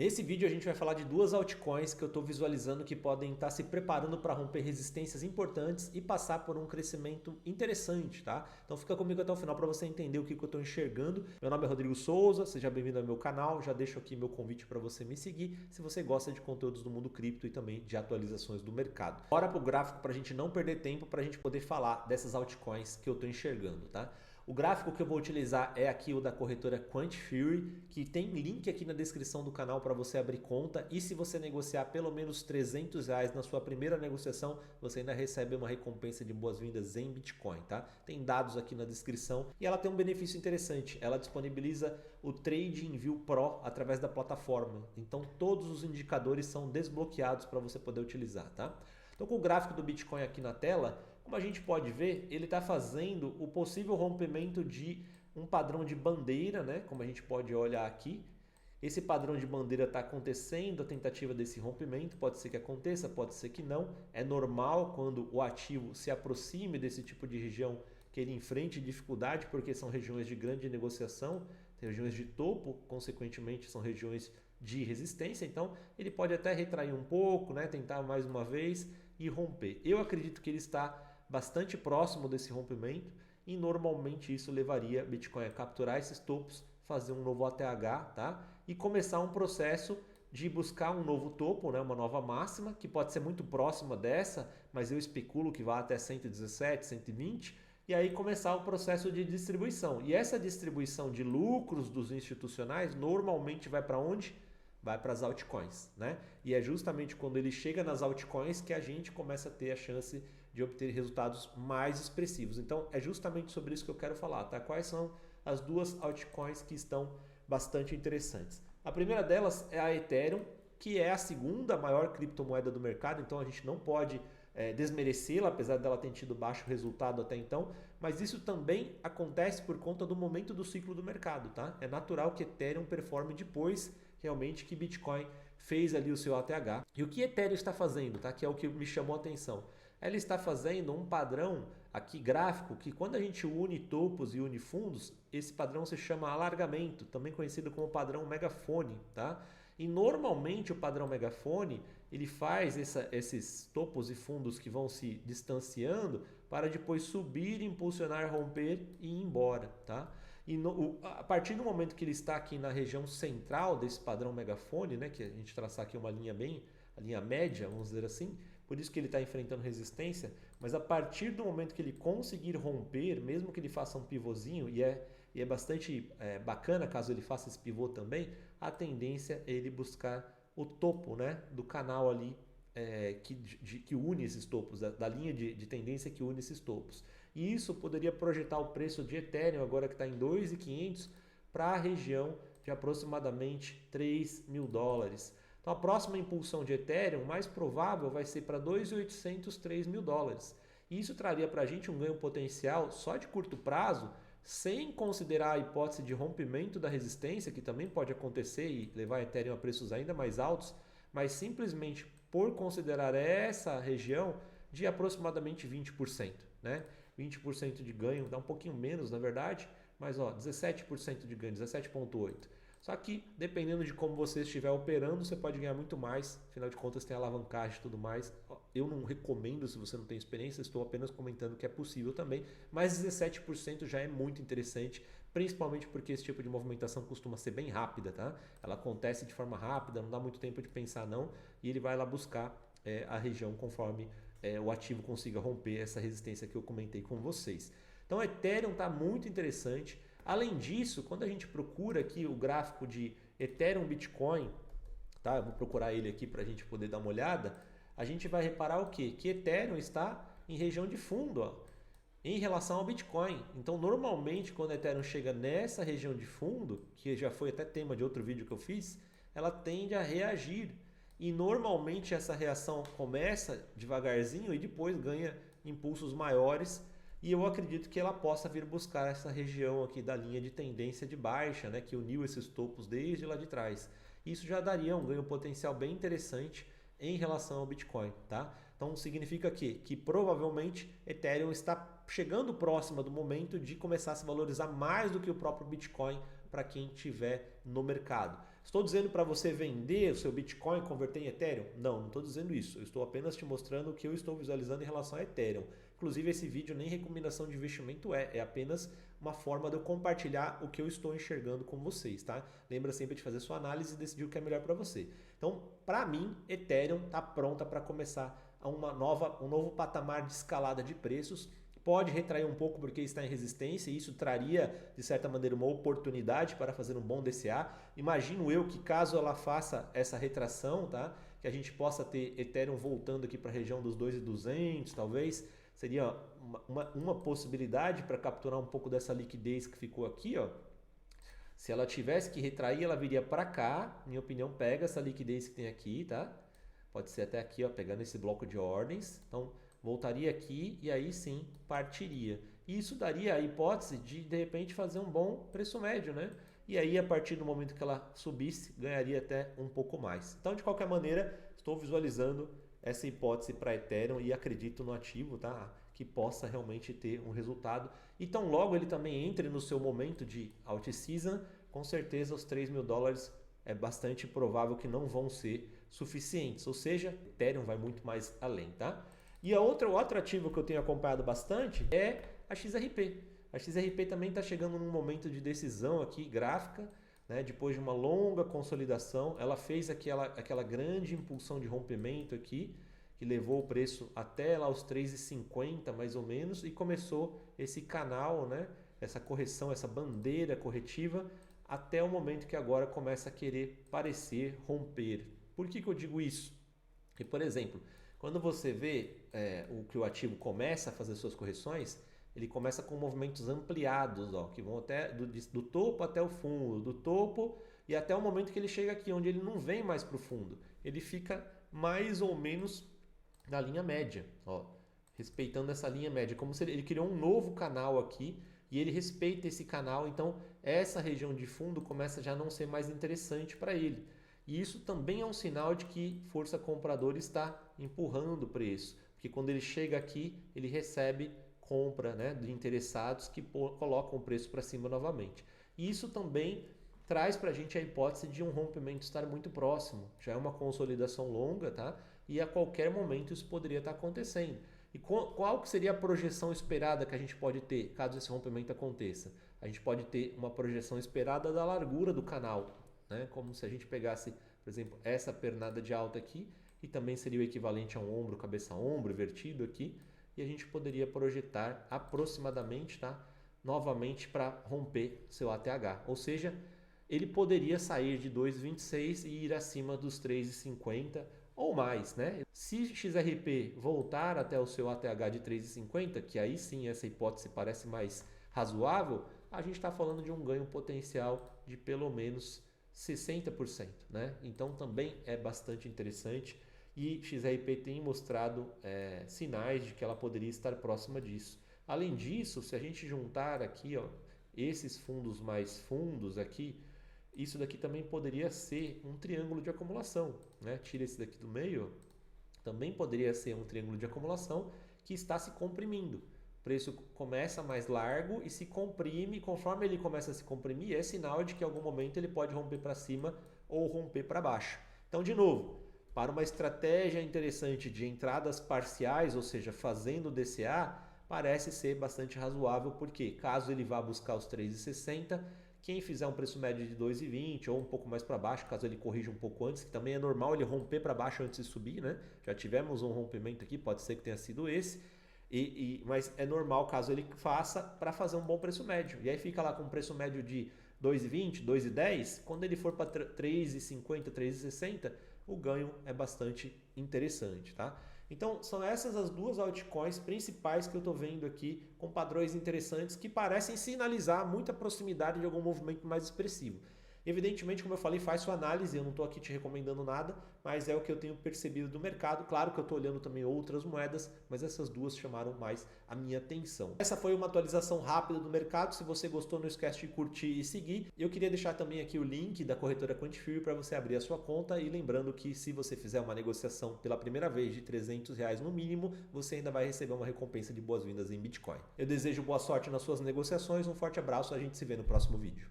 Nesse vídeo a gente vai falar de duas altcoins que eu estou visualizando que podem estar se preparando para romper resistências importantes e passar por um crescimento interessante, tá? Então fica comigo até o final para você entender o que eu estou enxergando. Meu nome é Rodrigo Souza, seja bem-vindo ao meu canal, já deixo aqui meu convite para você me seguir se você gosta de conteúdos do mundo cripto e também de atualizações do mercado. Bora para o gráfico para a gente não perder tempo, para a gente poder falar dessas altcoins que eu estou enxergando, tá? O gráfico que eu vou utilizar é aqui o da corretora Quant Fury, que tem link aqui na descrição do canal para você abrir conta, e se você negociar pelo menos R$300 na sua primeira negociação, você ainda recebe uma recompensa de boas-vindas em Bitcoin, tá? Tem dados aqui na descrição e ela tem um benefício interessante, ela disponibiliza o TradingView Pro através da plataforma, então todos os indicadores são desbloqueados para você poder utilizar, tá? Então, com o gráfico do Bitcoin aqui na tela, como a gente pode ver, ele está fazendo o possível rompimento de um padrão de bandeira, né? Como a gente pode olhar aqui. Esse padrão de bandeira está acontecendo, a tentativa desse rompimento, pode ser que aconteça, pode ser que não. É normal quando o ativo se aproxime desse tipo de região que ele enfrente dificuldade, porque são regiões de grande negociação, regiões de topo, consequentemente são regiões de resistência, então ele pode até retrair um pouco, né, tentar mais uma vez e romper. Eu acredito que ele está bastante próximo desse rompimento e normalmente isso levaria Bitcoin a capturar esses topos, fazer um novo ATH, tá? E começar um processo de buscar um novo topo, né? Uma nova máxima, que pode ser muito próxima dessa, mas eu especulo que vá até 117, 120, e aí começar o processo de distribuição. E essa distribuição de lucros dos institucionais normalmente vai para onde? Vai para as altcoins, né? E é justamente quando ele chega nas altcoins que a gente começa a ter a chance de obter resultados mais expressivos. Então é justamente sobre isso que eu quero falar, tá? Quais são as duas altcoins que estão bastante interessantes? A primeira delas é a Ethereum, que é a segunda maior criptomoeda do mercado, então a gente não pode desmerecê-la, apesar dela ter tido baixo resultado até então, mas isso também acontece por conta do momento do ciclo do mercado, tá? É natural que Ethereum performe depois realmente que Bitcoin fez ali o seu ATH. E o que Ethereum está fazendo, tá? Que é o que me chamou a atenção. Ela está fazendo um padrão aqui gráfico que quando a gente une topos e une fundos, esse padrão se chama alargamento, também conhecido como padrão megafone, tá? E normalmente o padrão megafone ele faz esses topos e fundos que vão se distanciando para depois subir, impulsionar, romper e ir embora, tá? E a partir do momento que ele está aqui na região central desse padrão megafone, né, que a gente traçar aqui uma linha a linha média, vamos dizer assim, por isso que ele está enfrentando resistência, mas a partir do momento que ele conseguir romper, mesmo que ele faça um pivôzinho, e é bastante bacana caso ele faça esse pivô também, a tendência é ele buscar o topo, né, do canal ali que une esses topos, da linha de tendência que une esses topos. E isso poderia projetar o preço de Ethereum, agora que está em 2.500, para a região de aproximadamente $3.000. Então a próxima impulsão de Ethereum mais provável vai ser para 2.800, $3.000. E isso traria para a gente um ganho potencial só de curto prazo, sem considerar a hipótese de rompimento da resistência, que também pode acontecer e levar Ethereum a preços ainda mais altos, mas simplesmente por considerar essa região de aproximadamente 20%, né? 20% de ganho, dá um pouquinho menos na verdade, mas 17% de ganho, 17,8%. Só que dependendo de como você estiver operando, você pode ganhar muito mais, afinal de contas tem alavancagem e tudo mais. Eu não recomendo se você não tem experiência, estou apenas comentando que é possível também, mas 17% já é muito interessante, principalmente porque esse tipo de movimentação costuma ser bem rápida, tá? Ela acontece de forma rápida, não dá muito tempo de pensar não, e ele vai lá buscar a região conforme o ativo consiga romper essa resistência que eu comentei com vocês. Então, Ethereum está muito interessante. Além disso, quando a gente procura aqui o gráfico de Ethereum Bitcoin, tá? Eu vou procurar ele aqui para a gente poder dar uma olhada. A gente vai reparar o quê? Que Ethereum está em região de fundo, em relação ao Bitcoin. Então, normalmente, quando a Ethereum chega nessa região de fundo, que já foi até tema de outro vídeo que eu fiz, ela tende a reagir. E normalmente essa reação começa devagarzinho e depois ganha impulsos maiores. E eu acredito que ela possa vir buscar essa região aqui da linha de tendência de baixa, né, que uniu esses topos desde lá de trás. Isso já daria um ganho potencial bem interessante em relação ao Bitcoin, tá? Então significa que provavelmente Ethereum está chegando próxima do momento de começar a se valorizar mais do que o próprio Bitcoin para quem estiver no mercado. Estou dizendo para você vender o seu Bitcoin e converter em Ethereum? Não estou dizendo isso. Eu estou apenas te mostrando o que eu estou visualizando em relação a Ethereum. Inclusive, esse vídeo nem recomendação de investimento é apenas uma forma de eu compartilhar o que eu estou enxergando com vocês, tá? Lembra sempre de fazer sua análise e decidir o que é melhor para você. Então, para mim, Ethereum está pronta para começar um novo patamar de escalada de preços. Pode retrair um pouco porque está em resistência e isso traria, de certa maneira, uma oportunidade para fazer um bom DCA. Imagino eu que caso ela faça essa retração, tá? Que a gente possa ter Ethereum voltando aqui para a região dos 2.200, talvez. Seria uma possibilidade para capturar um pouco dessa liquidez que ficou aqui, ó. Se ela tivesse que retrair, ela viria para cá. Minha opinião, pega essa liquidez que tem aqui, tá? Pode ser até aqui, ó, pegando esse bloco de ordens. Então, voltaria aqui e aí sim partiria. E isso daria a hipótese de repente fazer um bom preço médio, né? E aí a partir do momento que ela subisse, ganharia até um pouco mais. Então, de qualquer maneira, estou visualizando essa hipótese para Ethereum e acredito no ativo, tá? Que possa realmente ter um resultado. Então, logo ele também entre no seu momento de alt-season, com certeza os $3.000 é bastante provável que não vão ser suficientes. Ou seja, Ethereum vai muito mais além, tá? E outro ativo que eu tenho acompanhado bastante é a XRP. A XRP também está chegando num momento de decisão aqui, gráfica, né? Depois de uma longa consolidação, ela fez aquela grande impulsão de rompimento aqui, que levou o preço até lá os 3,50 mais ou menos, e começou esse canal, né? Essa correção, essa bandeira corretiva, até o momento que agora começa a querer parecer romper. Por que eu digo isso? Porque, por exemplo, quando você vê o que o ativo começa a fazer suas correções, ele começa com movimentos ampliados, ó, que vão até do topo até o fundo, do topo e até o momento que ele chega aqui, onde ele não vem mais para o fundo. Ele fica mais ou menos na linha média, ó, respeitando essa linha média, como se ele criou um novo canal aqui e ele respeita esse canal, então essa região de fundo começa já a não ser mais interessante para ele. E isso também é um sinal de que força compradora está empurrando o preço, porque quando ele chega aqui, ele recebe compra, né, de interessados que colocam o preço para cima novamente. E isso também traz para a gente a hipótese de um rompimento estar muito próximo. Já é uma consolidação longa, tá? E a qualquer momento isso poderia estar acontecendo. E qual que seria a projeção esperada que a gente pode ter caso esse rompimento aconteça? A gente pode ter uma projeção esperada da largura do canal, né? Como se a gente pegasse, por exemplo, essa pernada de alta aqui, e também seria o equivalente a um ombro, cabeça-ombro, invertido aqui, e a gente poderia projetar aproximadamente, tá? Novamente para romper seu ATH. Ou seja, ele poderia sair de 2,26 e ir acima dos 3,50 ou mais, né? Se XRP voltar até o seu ATH de 3,50, que aí sim essa hipótese parece mais razoável, a gente está falando de um ganho potencial de pelo menos 60%, né? Então também é bastante interessante e XRP tem mostrado sinais de que ela poderia estar próxima disso. Além disso, se a gente juntar aqui, ó, esses fundos mais fundos aqui, isso daqui também poderia ser um triângulo de acumulação, né? Tira esse daqui do meio, também poderia ser um triângulo de acumulação que está se comprimindo. O preço começa mais largo e se comprime. Conforme ele começa a se comprimir, é sinal de que em algum momento ele pode romper para cima ou romper para baixo. Então, de novo, para uma estratégia interessante de entradas parciais, ou seja, fazendo DCA, parece ser bastante razoável, porque caso ele vá buscar os 3,60, quem fizer um preço médio de 2,20 ou um pouco mais para baixo, caso ele corrija um pouco antes, que também é normal ele romper para baixo antes de subir, né? Já tivemos um rompimento aqui, pode ser que tenha sido esse, mas é normal caso ele faça para fazer um bom preço médio. E aí fica lá com um preço médio de 2,20, 2,10, quando ele for para 3,50, 3,60, o ganho é bastante interessante, tá? Então, são essas as duas altcoins principais que eu estou vendo aqui com padrões interessantes que parecem sinalizar muita proximidade de algum movimento mais expressivo. Evidentemente, como eu falei, faz sua análise, eu não estou aqui te recomendando nada, mas é o que eu tenho percebido do mercado. Claro que eu estou olhando também outras moedas, mas essas duas chamaram mais a minha atenção. Essa foi uma atualização rápida do mercado. Se você gostou, não esquece de curtir e seguir. Eu queria deixar também aqui o link da corretora Quantifury para você abrir a sua conta, e lembrando que se você fizer uma negociação pela primeira vez de R$300 no mínimo, você ainda vai receber uma recompensa de boas-vindas em Bitcoin. Eu desejo boa sorte nas suas negociações, um forte abraço, a gente se vê no próximo vídeo.